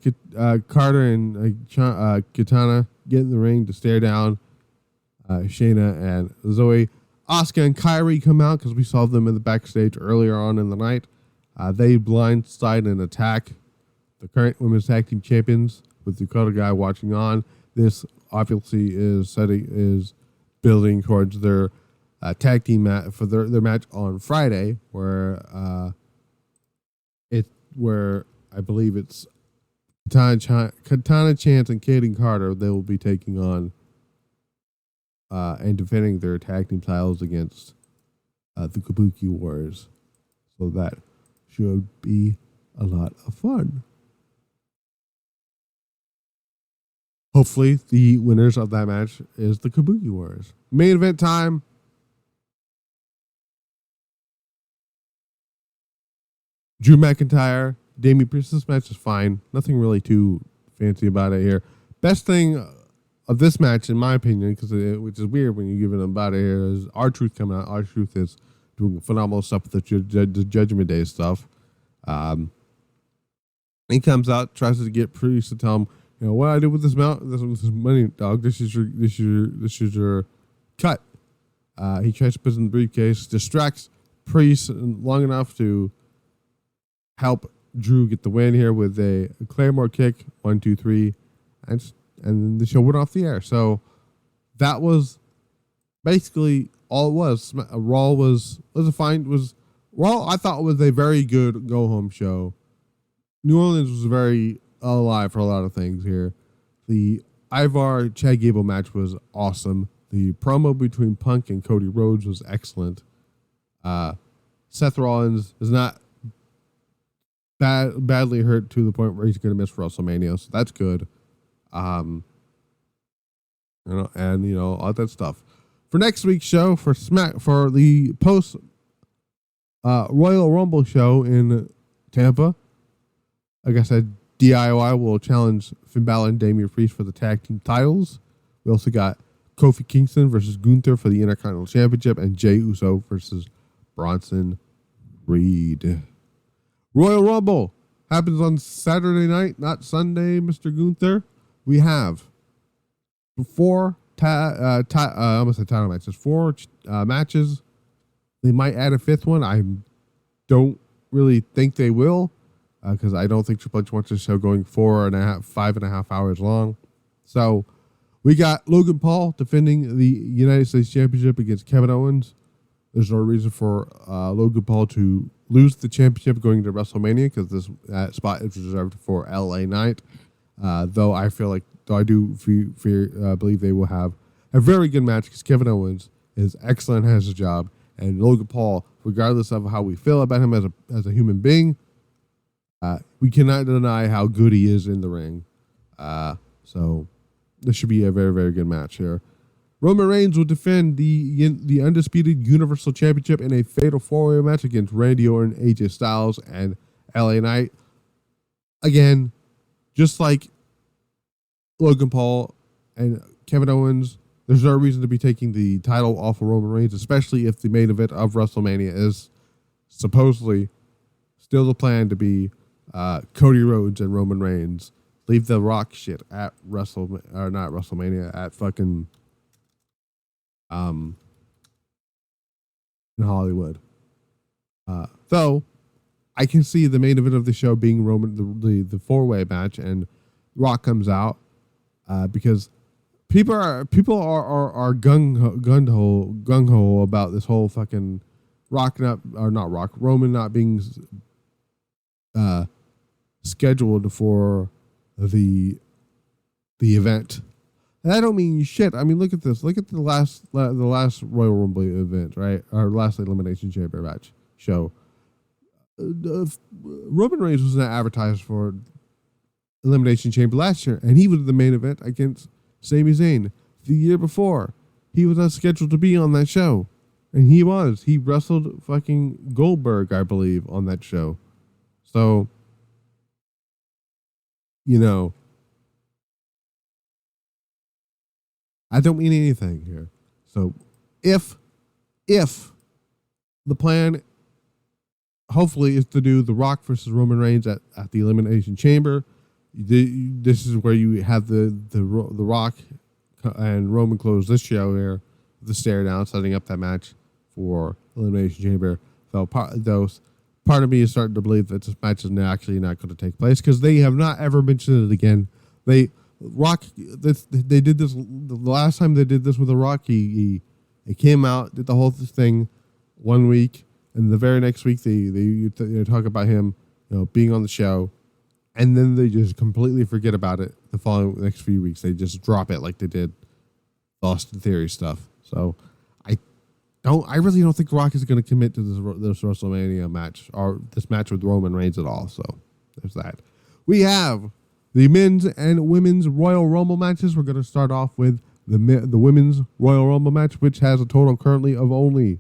Carter and Katana get in the ring to stare down Shayna and Zoe. Asuka and Kairi come out because we saw them in the backstage earlier on in the night. They blindside and attack the current women's tag team champions with the Dakota guy watching on. This obviously is building towards their tag team match for their match on Friday, where I believe it's Katana Chance and Kaden Carter. They will be taking on and defending their tag team titles against the Kabuki Warriors. So that should be a lot of fun. Hopefully, the winners of that match is the Kabuki Warriors. Main event time. Drew McIntyre, Damian Priest. This match is fine. Nothing really too fancy about it here. Best thing of this match, in my opinion, which is weird when you give it about it here, is R-Truth coming out. R-Truth is doing phenomenal stuff with the Judgment Day stuff. He comes out, tries to get Priest to tell him, you know, what I did with this money, dog. This is your cut. He tries to put it in the briefcase, distracts Priest long enough to help Drew get the win here with a Claymore kick, 1, 2, 3, and then the show went off the air. So that was basically all it was. Raw Raw I thought was a very good go home show. New Orleans was very alive for a lot of things here. The Ivar Chad Gable match was awesome. The promo between Punk and Cody Rhodes was excellent. Seth Rollins is not badly hurt to the point where he's going to miss WrestleMania, so that's good. All that stuff. For next week's show, for the post Royal Rumble show in Tampa, like I said, DIY will challenge Finn Balor and Damian Priest for the tag team titles. We also got Kofi Kingston versus Gunther for the Intercontinental Championship, and Jey Uso versus Bronson Reed. Royal Rumble happens on Saturday night, not Sunday, Mr. Gunther. We have four title matches. Four matches. They might add a fifth one. I don't really think they will. because I don't think Triple H wants the show going 5.5 hours long. So we got Logan Paul defending the United States Championship against Kevin Owens. There's no reason for Logan Paul to lose the championship going to WrestleMania because this spot is reserved for LA Knight. Though I do believe they will have a very good match because Kevin Owens is excellent at his job, and Logan Paul, regardless of how we feel about him as a human being, we cannot deny how good he is in the ring. So this should be a very, very good match here. Roman Reigns will defend the undisputed Universal Championship in a fatal four-way match against Randy Orton, AJ Styles, and LA Knight. Again, just like Logan Paul and Kevin Owens, there's no reason to be taking the title off of Roman Reigns, especially if the main event of WrestleMania is supposedly still the plan to be Cody Rhodes and Roman Reigns. Leave the Rock shit at at fucking in Hollywood. Though I can see the main event of the show being the four-way match, and Rock comes out because people are gung ho about this whole fucking Roman not being scheduled for the event. And I don't mean shit. I mean, look at this. Look at the last Royal Rumble event, right? Our last Elimination Chamber match show. Roman Reigns was not advertised for Elimination Chamber last year, and he was the main event against Sami Zayn. The year before, he was not scheduled to be on that show, and he was. He wrestled fucking Goldberg, I believe, on that show. So, I don't mean anything here. So if the plan hopefully is to do The Rock versus Roman Reigns at the Elimination Chamber, this is where you have the Rock and Roman close this show here, the stare down, setting up that match for Elimination Chamber. So part of me is starting to believe that this match is actually not going to take place because they have not ever mentioned it again. They did this the last time they did this with The Rock. He came out, did the whole thing 1 week, and the very next week they talk about him, being on the show, and then they just completely forget about it. The next few weeks, they just drop it like they did Austin Theory stuff. So I really don't think Rock is going to commit to this WrestleMania match or this match with Roman Reigns at all. So there's that. We have the men's and women's Royal Rumble matches. We're going to start off with the women's Royal Rumble match, which has a total currently of only,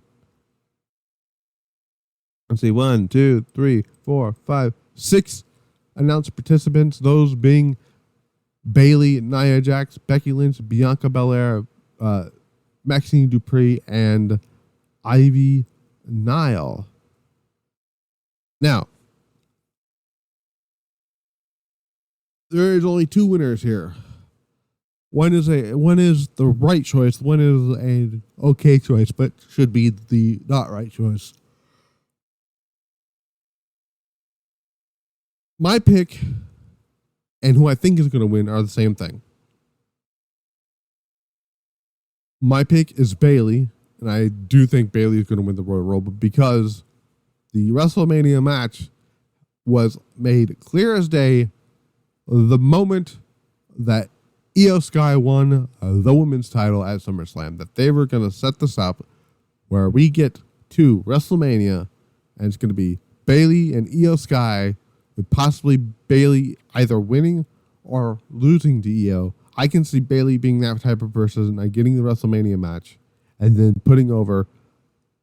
let's see, 1, 2, 3, 4, 5, 6 announced participants. Those being Bayley, Nia Jax, Becky Lynch, Bianca Belair, Maxine Dupree, and Ivy Nile. Now, there is only two winners here. One is the right choice. One is an okay choice, but should be the not right choice. My pick and who I think is going to win are the same thing. My pick is Bayley, and I do think Bayley is going to win the Royal Rumble because the WrestleMania match was made clear as day the moment that Io Sky won the women's title at SummerSlam, that they were going to set this up where we get to WrestleMania, and it's going to be Bayley and Io Sky, with possibly Bayley either winning or losing to Io. I can see Bayley being that type of person and getting the WrestleMania match and then putting over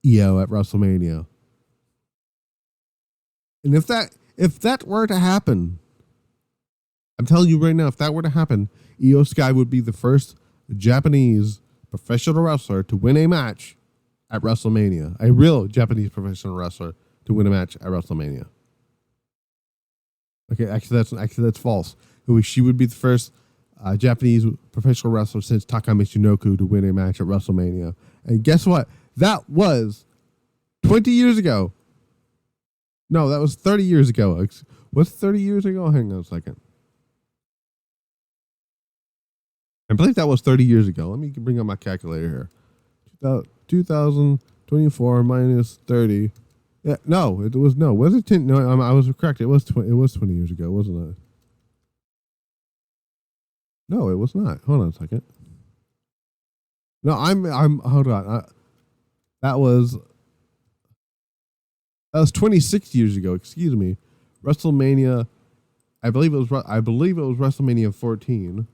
Io at WrestleMania. And if that were to happen, I'm telling you right now, if that were to happen, Io Sky would be the first Japanese professional wrestler to win a match at WrestleMania. A real Japanese professional wrestler to win a match at WrestleMania. Okay, actually that's false. She would be the first Japanese professional wrestler since Taka Michinoku to win a match at WrestleMania. And guess what? That was 20 years ago. No, that was 30 years ago. Was it 30 years ago? Hang on a second. I believe that was 30 years ago. Let me bring up my calculator here. 2024 minus 30. Yeah, no, it was no. Was it 10? No, I was correct. It was 20 years ago, wasn't it? No, it was not. Hold on a second. No, I'm hold on. That was 26 years ago, excuse me. WrestleMania, I believe it was WrestleMania 14.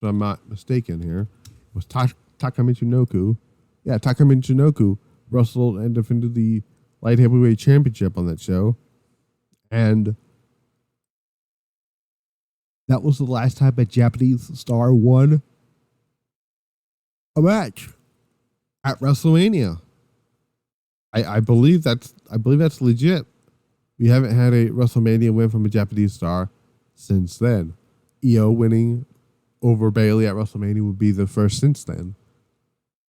If I'm not mistaken here. It was Taka Michinoku. Yeah, Taka Michinoku wrestled and defended the light heavyweight championship on that show. And that was the last time a Japanese star won a match at WrestleMania. I believe that's legit. We haven't had a WrestleMania win from a Japanese star since then. Io winning over Bayley at WrestleMania would be the first since then.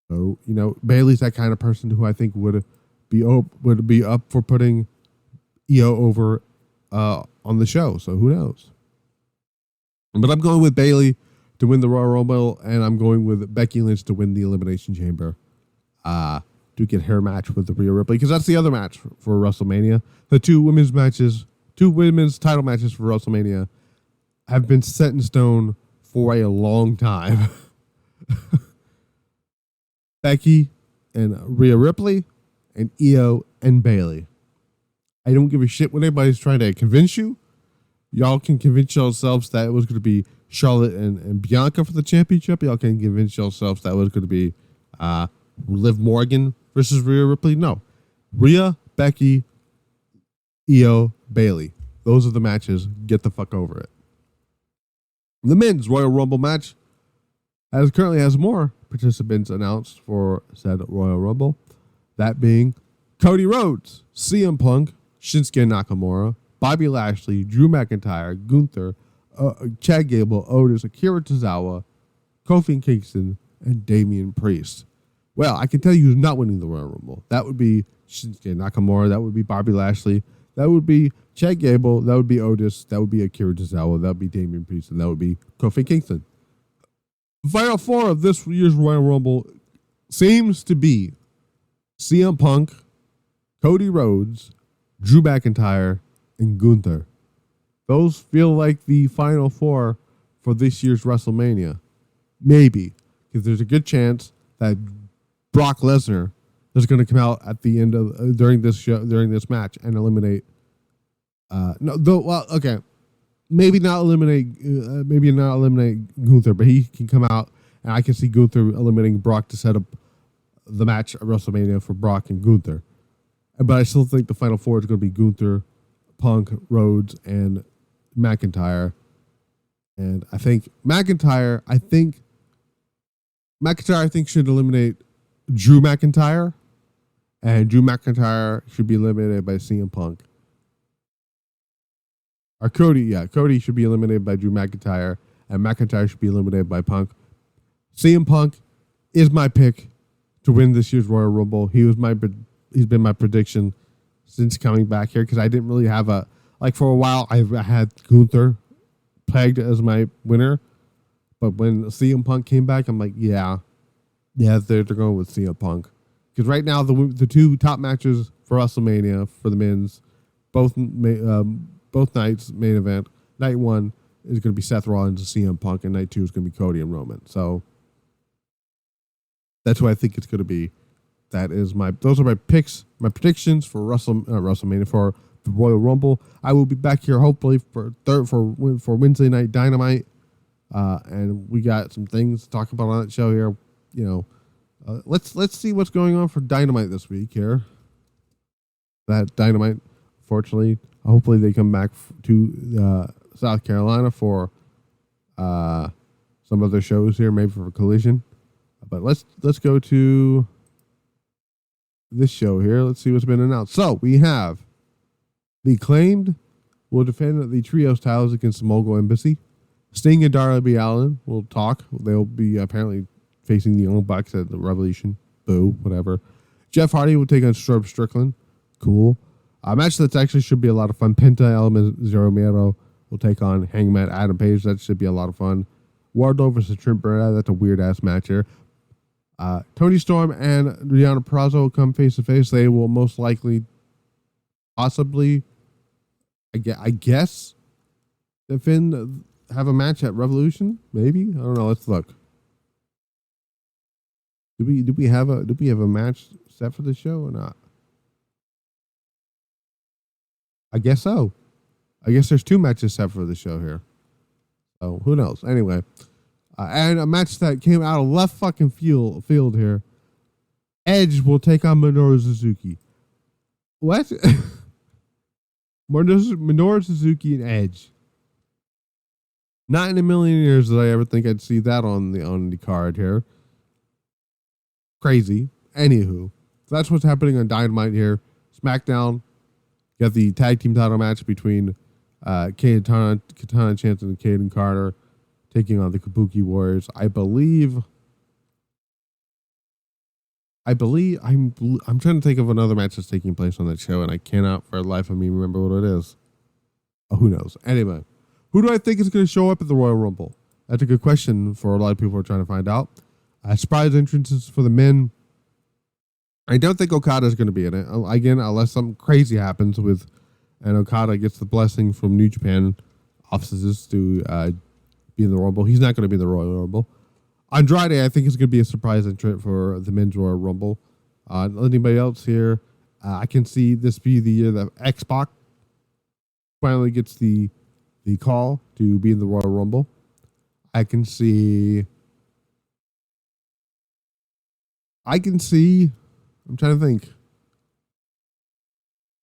So, Bayley's that kind of person who I think would be up for putting Io over on the show. So who knows? But I'm going with Bayley to win the Royal Rumble, and I'm going with Becky Lynch to win the Elimination Chamber. To get her match with the Rhea Ripley, because that's the other match for WrestleMania. The two women's title matches for WrestleMania have been set in stone for a long time. Becky and Rhea Ripley, and Io and Bayley. I don't give a shit when anybody's trying to convince you. Y'all can convince yourselves that it was going to be Charlotte and Bianca for the championship. Y'all can convince yourselves that it was going to be Liv Morgan versus Rhea Ripley. No. Rhea, Becky, Io, Bayley. Those are the matches. Get the fuck over it. The men's Royal Rumble match currently has more participants announced for said Royal Rumble. That being Cody Rhodes, CM Punk, Shinsuke Nakamura, Bobby Lashley, Drew McIntyre, Gunther, Chad Gable, Otis, Akira Tozawa, Kofi Kingston, and Damian Priest. Well, I can tell you who's not winning the Royal Rumble. That would be Shinsuke Nakamura. That would be Bobby Lashley. That would be Chad Gable. That would be Otis. That would be Akira Tozawa. That would be Damian Priest. And that would be Kofi Kingston. The final four of this year's Royal Rumble seems to be CM Punk, Cody Rhodes, Drew McIntyre, and Gunther. Those feel like the final four for this year's WrestleMania. Maybe. Because there's a good chance that Brock Lesnar is going to come out at the end of during this match and eliminate. Maybe not eliminate Gunther, but he can come out, and I can see Gunther eliminating Brock to set up the match at WrestleMania for Brock and Gunther. But I still think the final four is going to be Gunther, Punk, Rhodes, and McIntyre. And I think McIntyre should eliminate Drew McIntyre, and Drew McIntyre should be eliminated by CM Punk. Or Cody should be eliminated by Drew McIntyre, and McIntyre should be eliminated by Punk. CM Punk is my pick to win this year's Royal Rumble. He's been my prediction since coming back here, because I didn't really have for a while I had Gunther pegged as my winner, but when CM Punk came back, I'm like, they're going with CM Punk, because right now the two top matches for WrestleMania for the men's, both nights main event. Night one is going to be Seth Rollins and CM Punk, and night two is going to be Cody and Roman. So that's what I think it's going to be. Those are my picks, my predictions for WrestleMania, for the Royal Rumble. I will be back here hopefully for Wednesday Night Dynamite, and we got some things to talk about on that show here. Let's see what's going on for Dynamite this week here. That Dynamite, fortunately, hopefully they come back to South Carolina for some other shows here, maybe for Collision. But let's go to this show here. Let's see what's been announced. So we have the Acclaimed will defend the Trios titles against the Mogul Embassy. Sting and Darby Allin will talk. They'll be apparently facing the Young Bucks at the Revolution. Boo, whatever. Jeff Hardy will take on Strickland. Cool. A match that's actually should be a lot of fun. Penta El Zero will take on Hangman Adam Page. That should be a lot of fun. Wardlow versus Trent Beretta. That's a weird ass match here. Tony Storm and Deonna Purrazzo will come face to face. They will most likely, possibly, I guess, defend, have a match at Revolution. Maybe, I don't know. Let's look. Do we have a match set for the show or not? I guess so. I guess there's 2 matches set for the show here. So who knows? Anyway, and a match that came out of left fucking field here. Edge will take on Minoru Suzuki. What? Minoru Suzuki and Edge. Not in a million years did I ever think I'd see that on the card here. Crazy. Anywho, so that's what's happening on Dynamite here. SmackDown. Got the tag team title match between Katana Chance and Caden Carter taking on the Kabuki Warriors. I'm trying to think of another match that's taking place on that show, and I cannot for the life of me remember what it is. Oh, who knows? Anyway, who do I think is going to show up at the Royal Rumble? That's a good question for a lot of people who are trying to find out. Surprise entrances for the men. I don't think Okada is going to be in it. Again, unless something crazy happens and Okada gets the blessing from New Japan offices to be in the Rumble. He's not going to be in the Royal Rumble. Andrade, I think, is going to be a surprise entrant for the men's Royal Rumble. Anybody else here? I can see this be the year that X-Pac finally gets the call to be in the Royal Rumble. I can see. I'm trying to think.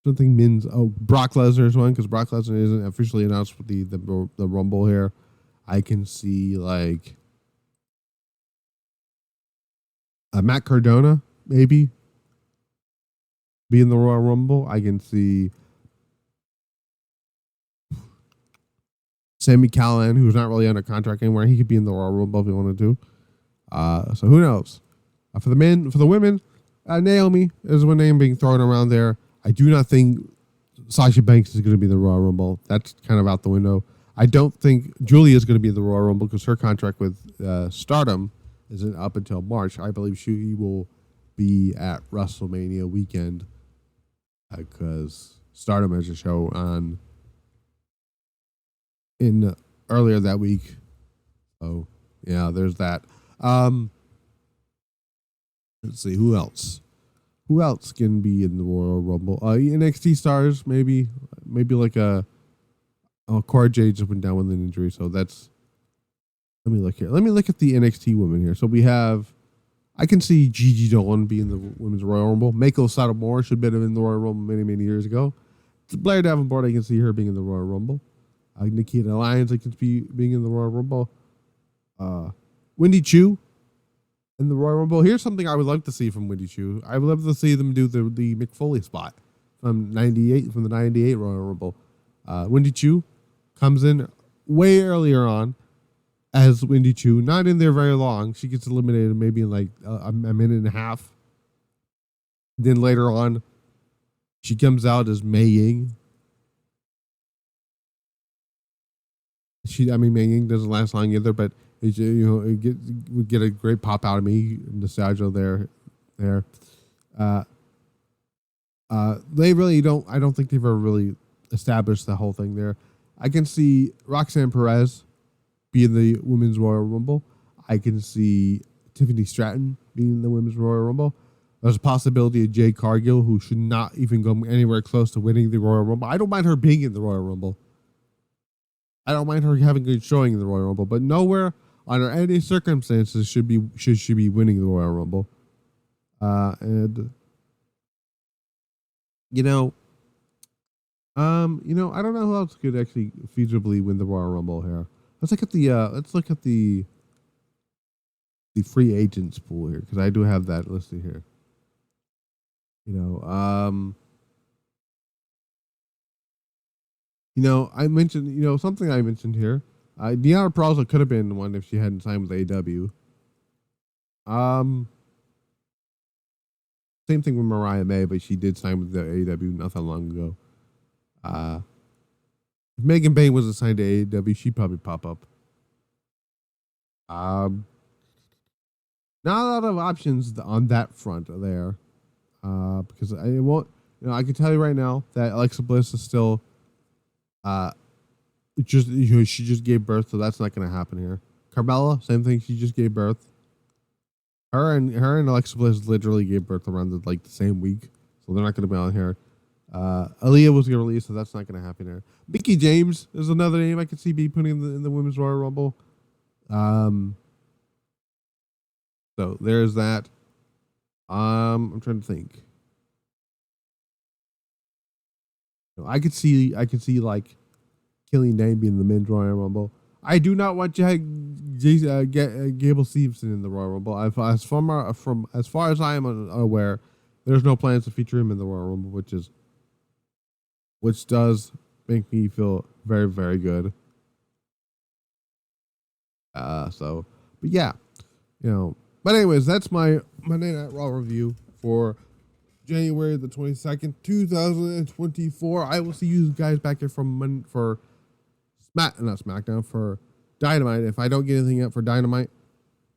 Something men's. Oh, Brock Lesnar is one because Brock Lesnar isn't officially announced with the Rumble here. I can see like Matt Cardona maybe be in the Royal Rumble. I can see Sami Callihan, who's not really under contract anymore. He could be in the Royal Rumble if he wanted to. So who knows? For the women, Naomi is one name being thrown around there. I do not think Sasha Banks is going to be in the Royal Rumble. That's kind of out the window. I don't think Julia is going to be in the Royal Rumble because her contract with Stardom isn't up until March. I believe she will be at WrestleMania weekend because Stardom has a show on in earlier that week. So yeah, there's that. Let's see who else. Who else can be in the Royal Rumble? NXT stars, maybe like Cora Jade just went down with an injury, so that's. Let me look here. Let me look at the NXT women here. So we have, I can see Gigi Dolan be in the Women's Royal Rumble. Mako Satomura should have been in the Royal Rumble many years ago. Blair Davenport, I can see her being in the Royal Rumble. Nikita Lyons, I can see being in the Royal Rumble. Wendy Chu in the Royal Rumble. Here's something I would love to see from Wendy Chu. I would love to see them do the Mick Foley spot from the 98 Royal Rumble. Wendy Chu comes in way earlier on as Wendy Chu, not in there very long. She gets eliminated maybe in like a minute and a half. Then later on, she comes out as Mei Ying. Mei Ying doesn't last long either, but it would get a great pop out of me, nostalgia there. They really don't. I don't think they've ever really established the whole thing there. I can see Roxanne Perez be in the Women's Royal Rumble. I can see Tiffany Stratton being in the Women's Royal Rumble. There's a possibility of Jade Cargill, who should not even go anywhere close to winning the Royal Rumble. I don't mind her being in the Royal Rumble. I don't mind her having a good showing in the Royal Rumble, but nowhere under any circumstances should she be winning the Royal Rumble. I don't know who else could actually feasibly win the Royal Rumble here. Let's look at the free agents pool here, because I do have that listed here. I mentioned, something I mentioned here. Deonna Purrazzo could have been one if she hadn't signed with AEW. Same thing with Mariah May, but she did sign with the AEW not that long ago. If Megan Bayne was assigned to AEW, she'd probably pop up. Not a lot of options on that front there, because I won't. I can tell you right now that Alexa Bliss is still, she just gave birth, so that's not going to happen here. Carmella, same thing. She just gave birth. Her and Alexa Bliss literally gave birth around the same week, so they're not going to be on here. Aaliyah was going to release, so that's not going to happen here. Mickie James is another name I could see be putting in the Women's Royal Rumble. So there's that. I'm trying to think. I could see like Killian Dane being in the Men's Royal Rumble. I do not want Gable Stevenson in the Royal Rumble. As far as I am aware, there's no plans to feature him in the Royal Rumble, which does make me feel very, very good. But yeah, But anyways, that's my Monday Night Raw review for January the 22nd, 2024. I will see you guys back here for Dynamite. If I don't get anything up for Dynamite,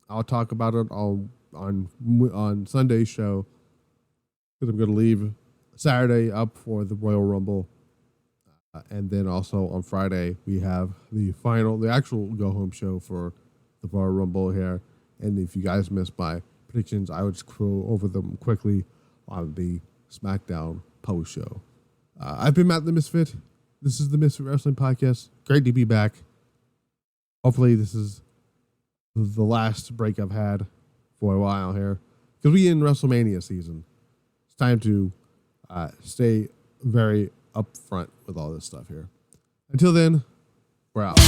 I'll talk about it on Sunday's show, because I'm going to leave Saturday up for the Royal Rumble. And then also on Friday, we have the actual go-home show for the Royal Rumble here. And if you guys missed my predictions, I would just go over them quickly on the SmackDown post show. I've been Matt the Misfit. This is the Misfit Wrestling Podcast. Great to be back. Hopefully this is the last break I've had for a while here, because we're in WrestleMania season. It's time to stay very upfront with all this stuff here. Until then, we're out.